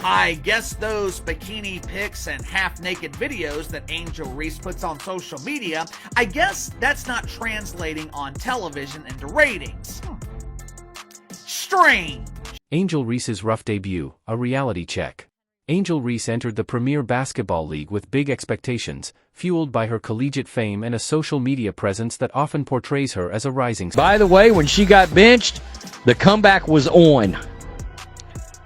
I guess those bikini pics and half-naked videos that Angel Reese puts on social media, I guess that's not translating on television into ratings. Strange. Angel Reese's rough debut, a reality check. Angel Reese entered the Premier Basketball League with big expectations, fueled by her collegiate fame and a social media presence that often portrays her as a rising star. By the way, when she got benched, the comeback was on.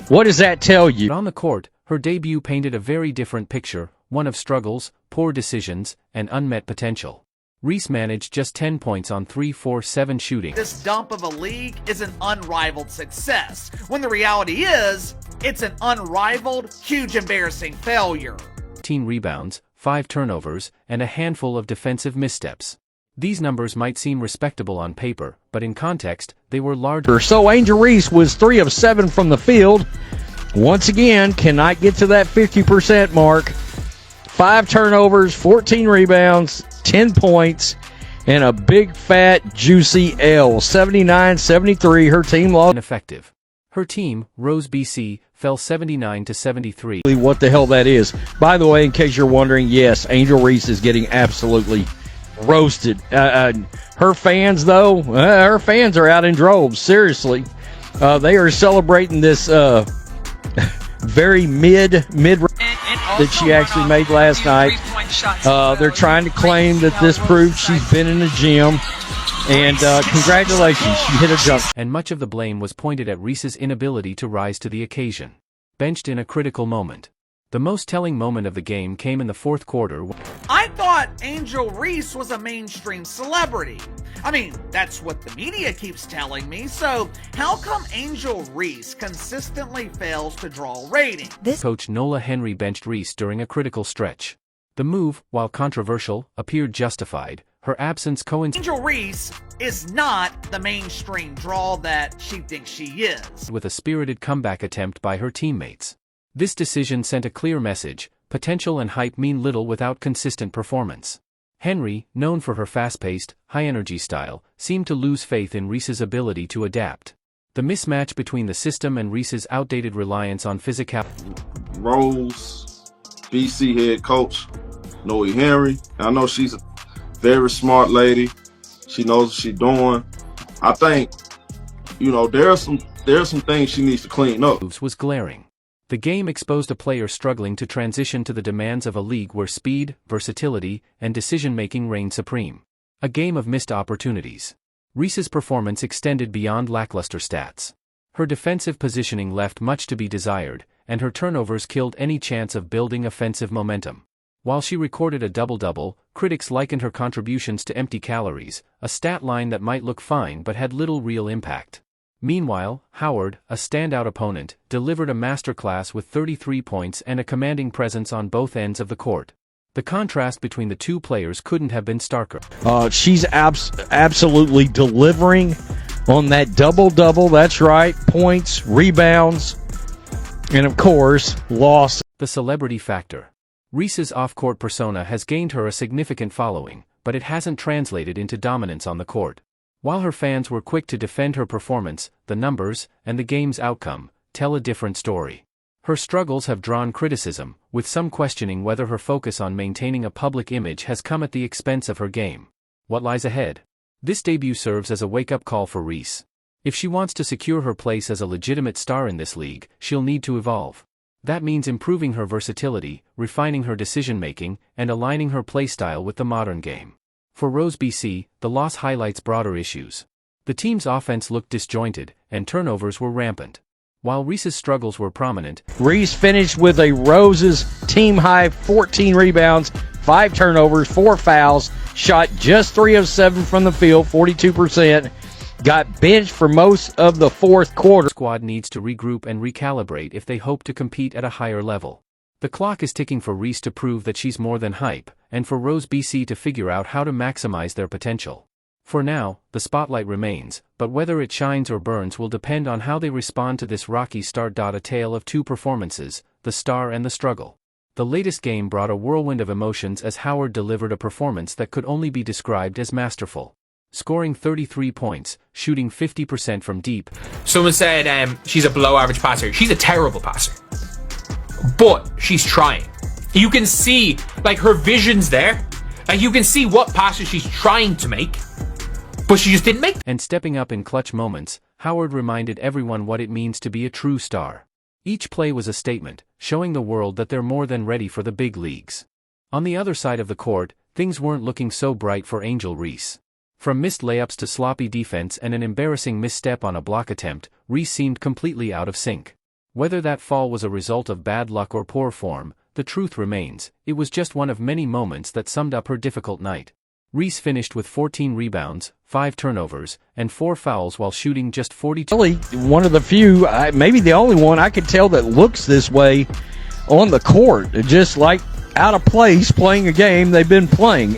What does that tell you? But on the court, her debut painted a very different picture, one of struggles, poor decisions, and unmet potential. Reese managed just 10 points on 3-4-7 shooting. This dump of a league is an unrivaled success, when the reality is, it's an unrivaled, huge embarrassing failure. 13 rebounds, 5 turnovers, and a handful of defensive missteps. These numbers might seem respectable on paper, but in context, they were larger. So Angel Reese was 3 of 7 from the field. Once again, cannot get to that 50% mark. 5 turnovers, 14 rebounds, 10 points, and a big, fat, juicy L. 79-73, her team lost. Ineffective. Her team, Rose BC, fell 79-73. What the hell that is. By the way, in case you're wondering, yes, Angel Reese is getting absolutely roasted. Her fans, though, her fans are out in droves. Seriously. They are celebrating this very mid that she actually made last night. They're trying to claim that this proves she's been in the gym. And congratulations, she hit a jump. And much of the blame was pointed at Reese's inability to rise to the occasion. Benched in a critical moment. The most telling moment of the game came in the fourth quarter. I thought Angel Reese was a mainstream celebrity. I mean, that's what the media keeps telling me, so how come Angel Reese consistently fails to draw ratings? Coach Nola Henry benched Reese during a critical stretch. The move, while controversial, appeared justified. Her absence coincided. Angel Reese is not the mainstream draw that she thinks she is. With a spirited comeback attempt by her teammates. This decision sent a clear message: potential and hype mean little without consistent performance. Henry, known for her fast-paced, high-energy style, seemed to lose faith in Reese's ability to adapt. The mismatch between the system and Reese's outdated reliance on physicality. Rose, BC head coach, Nola Henry. I know she's a very smart lady. She knows what she's doing. I think, there are some things she needs to clean up. Was glaring. The game exposed a player struggling to transition to the demands of a league where speed, versatility, and decision-making reign supreme. A game of missed opportunities. Reese's performance extended beyond lackluster stats. Her defensive positioning left much to be desired, and her turnovers killed any chance of building offensive momentum. While she recorded a double-double, critics likened her contributions to empty calories, a stat line that might look fine but had little real impact. Meanwhile, Howard, a standout opponent, delivered a masterclass with 33 points and a commanding presence on both ends of the court. The contrast between the two players couldn't have been starker. She's absolutely delivering on that double-double. That's right, points, rebounds, and of course, loss. The celebrity factor. Reese's off-court persona has gained her a significant following, but it hasn't translated into dominance on the court. While her fans were quick to defend her performance, the numbers, and the game's outcome, tell a different story. Her struggles have drawn criticism, with some questioning whether her focus on maintaining a public image has come at the expense of her game. What lies ahead? This debut serves as a wake-up call for Reese. If she wants to secure her place as a legitimate star in this league, she'll need to evolve. That means improving her versatility, refining her decision-making, and aligning her playstyle with the modern game. For Rose BC, the loss highlights broader issues. The team's offense looked disjointed, and turnovers were rampant. While Reese's struggles were prominent, Reese finished with a Rose's team-high 14 rebounds, 5 turnovers, 4 fouls, shot just 3 of 7 from the field, 42%, got benched for most of the fourth quarter. The squad needs to regroup and recalibrate if they hope to compete at a higher level. The clock is ticking for Reese to prove that she's more than hype, and for Rose BC to figure out how to maximize their potential. For now, the spotlight remains, but whether it shines or burns will depend on how they respond to this rocky start. A tale of two performances, the star and the struggle. The latest game brought a whirlwind of emotions as Howard delivered a performance that could only be described as masterful. Scoring 33 points, shooting 50% from deep. Someone said she's a below-average passer. She's a terrible passer. but she's trying. You can see, like, her vision's there. Like, you can see what passes she's trying to make, but she just didn't make them. And stepping up in clutch moments, Howard reminded everyone what it means to be a true star. Each play was a statement, showing the world that they're more than ready for the big leagues. On the other side of the court, things weren't looking so bright for Angel Reese. From missed layups to sloppy defense and an embarrassing misstep on a block attempt, Reese seemed completely out of sync. Whether that fall was a result of bad luck or poor form, the truth remains, it was just one of many moments that summed up her difficult night. Reese finished with 14 rebounds, 5 turnovers, and 4 fouls while shooting just 42. Really, one of the few, maybe the only one I could tell that looks this way on the court, just like out of place playing a game they've been playing.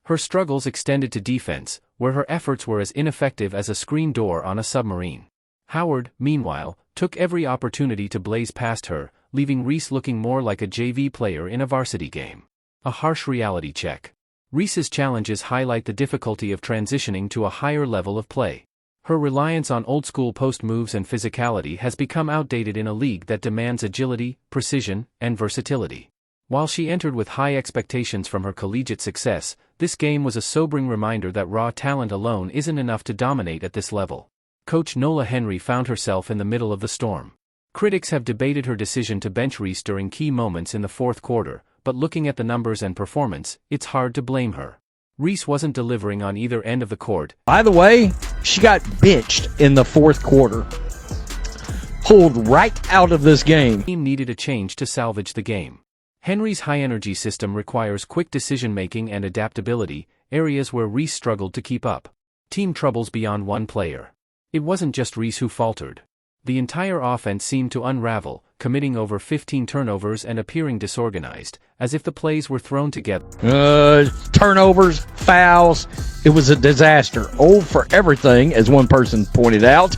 Her struggles extended to defense, where her efforts were as ineffective as a screen door on a submarine. Howard, meanwhile, took every opportunity to blaze past her, leaving Reese looking more like a JV player in a varsity game. A harsh reality check. Reese's challenges highlight the difficulty of transitioning to a higher level of play. Her reliance on old-school post moves and physicality has become outdated in a league that demands agility, precision, and versatility. While she entered with high expectations from her collegiate success, this game was a sobering reminder that raw talent alone isn't enough to dominate at this level. Coach Nola Henry found herself in the middle of the storm. Critics have debated her decision to bench Reese during key moments in the fourth quarter, but looking at the numbers and performance, it's hard to blame her. Reese wasn't delivering on either end of the court. By the way, she got benched in the fourth quarter. Pulled right out of this game. The team needed a change to salvage the game. Henry's high-energy system requires quick decision-making and adaptability, areas where Reese struggled to keep up. Team troubles beyond one player. It wasn't just Reese who faltered. The entire offense seemed to unravel, committing over 15 turnovers and appearing disorganized, as if the plays were thrown together. Turnovers, fouls, it was a disaster. Oh, for everything, as one person pointed out.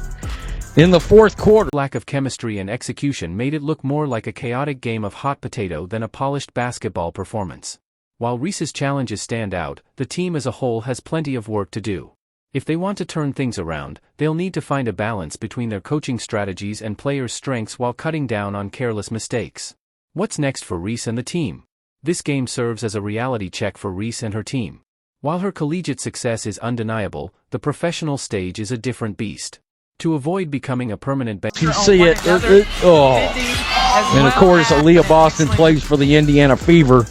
In the fourth quarter, Lack of chemistry and execution made it look more like a chaotic game of hot potato than a polished basketball performance. While Reese's challenges stand out, the team as a whole has plenty of work to do. If they want to turn things around, they'll need to find a balance between their coaching strategies and players' strengths while cutting down on careless mistakes. What's next for Reese and the team? This game serves as a reality check for Reese and her team. While her collegiate success is undeniable, the professional stage is a different beast. To avoid becoming a permanent bench, you see it. And of course, Aaliyah Boston plays for the Indiana Fever.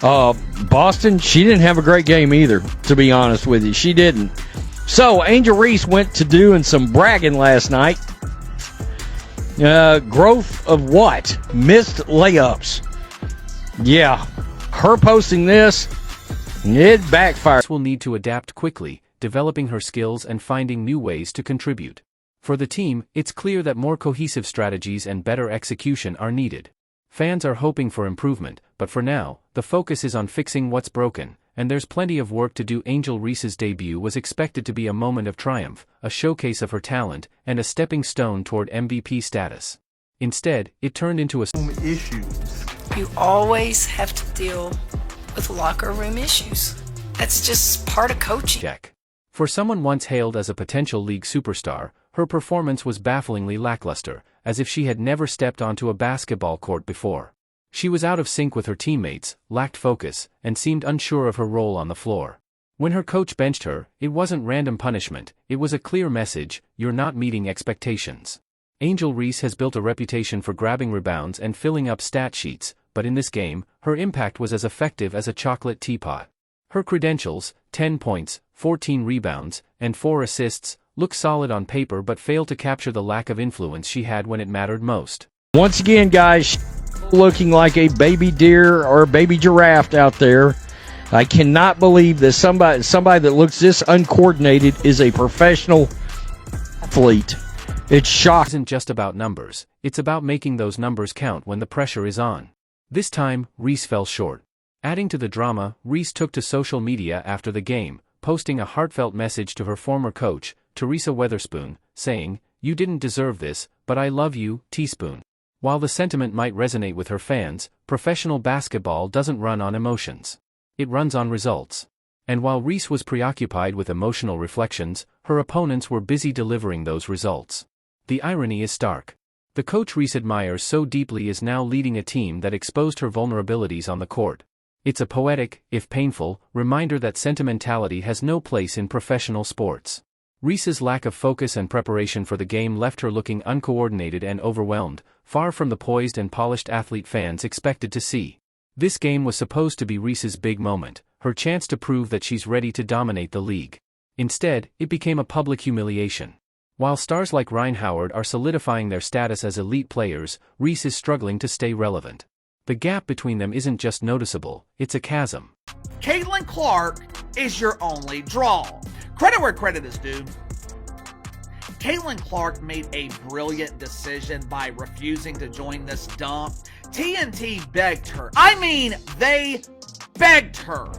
Boston, she didn't have a great game either, to be honest with you. She didn't. So, Angel Reese went to doing some bragging last night. Growth of what? Missed layups. Yeah, her posting this, it backfired. Will need to adapt quickly, developing her skills and finding new ways to contribute. For the team, it's clear that more cohesive strategies and better execution are needed. Fans are hoping for improvement, but for now, the focus is on fixing what's broken, and there's plenty of work to do. Angel Reese's debut was expected to be a moment of triumph, a showcase of her talent, and a stepping stone toward MVP status. Instead, it turned into a issues. You always have to deal with locker room issues. That's just part of coaching. check. For someone once hailed as a potential league superstar, her performance was bafflingly lackluster, as if she had never stepped onto a basketball court before. She was out of sync with her teammates, lacked focus, and seemed unsure of her role on the floor. When her coach benched her, it wasn't random punishment, it was a clear message: you're not meeting expectations. Angel Reese has built a reputation for grabbing rebounds and filling up stat sheets, but in this game, her impact was as effective as a chocolate teapot. Her credentials, 10 points, 14 rebounds, and 4 assists, look solid on paper but fail to capture the lack of influence she had when it mattered most. Once again, guys, looking like a baby deer or a baby giraffe out there. I cannot believe that somebody that looks this uncoordinated is a professional athlete. It's shocking. It isn't just about numbers, it's about making those numbers count when the pressure is on. This time, Reese fell short. Adding to the drama, Reese took to social media after the game, posting a heartfelt message to her former coach, Teresa Weatherspoon, saying, "You didn't deserve this, but I love you, Teaspoon." While the sentiment might resonate with her fans, professional basketball doesn't run on emotions. It runs on results. And while Reese was preoccupied with emotional reflections, her opponents were busy delivering those results. The irony is stark. The coach Reese admires so deeply is now leading a team that exposed her vulnerabilities on the court. It's a poetic, if painful, reminder that sentimentality has no place in professional sports. Reese's lack of focus and preparation for the game left her looking uncoordinated and overwhelmed, far from the poised and polished athlete fans expected to see. This game was supposed to be Reese's big moment, her chance to prove that she's ready to dominate the league. Instead, it became a public humiliation. While stars like Ryan Howard are solidifying their status as elite players, Reese is struggling to stay relevant. The gap between them isn't just noticeable, it's a chasm. Caitlin Clark is your only draw. Credit where credit is due. Caitlin Clark made a brilliant decision by refusing to join this dump. TNT begged her. I mean, they begged her.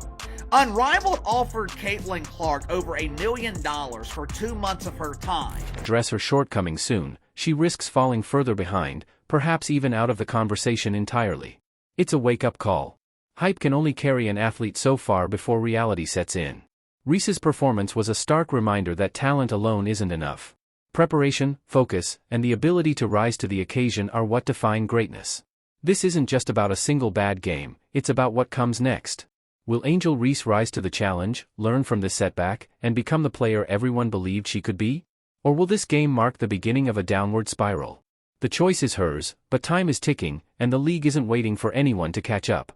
Unrivaled offered Caitlin Clark over $1 million for 2 months of her time. Address her shortcomings soon, she risks falling further behind, perhaps even out of the conversation entirely. It's a wake-up call. Hype can only carry an athlete so far before reality sets in. Reese's performance was a stark reminder that talent alone isn't enough. Preparation, focus, and the ability to rise to the occasion are what define greatness. This isn't just about a single bad game, it's about what comes next. Will Angel Reese rise to the challenge, learn from this setback, and become the player everyone believed she could be? Or will this game mark the beginning of a downward spiral? The choice is hers, but time is ticking, and the league isn't waiting for anyone to catch up.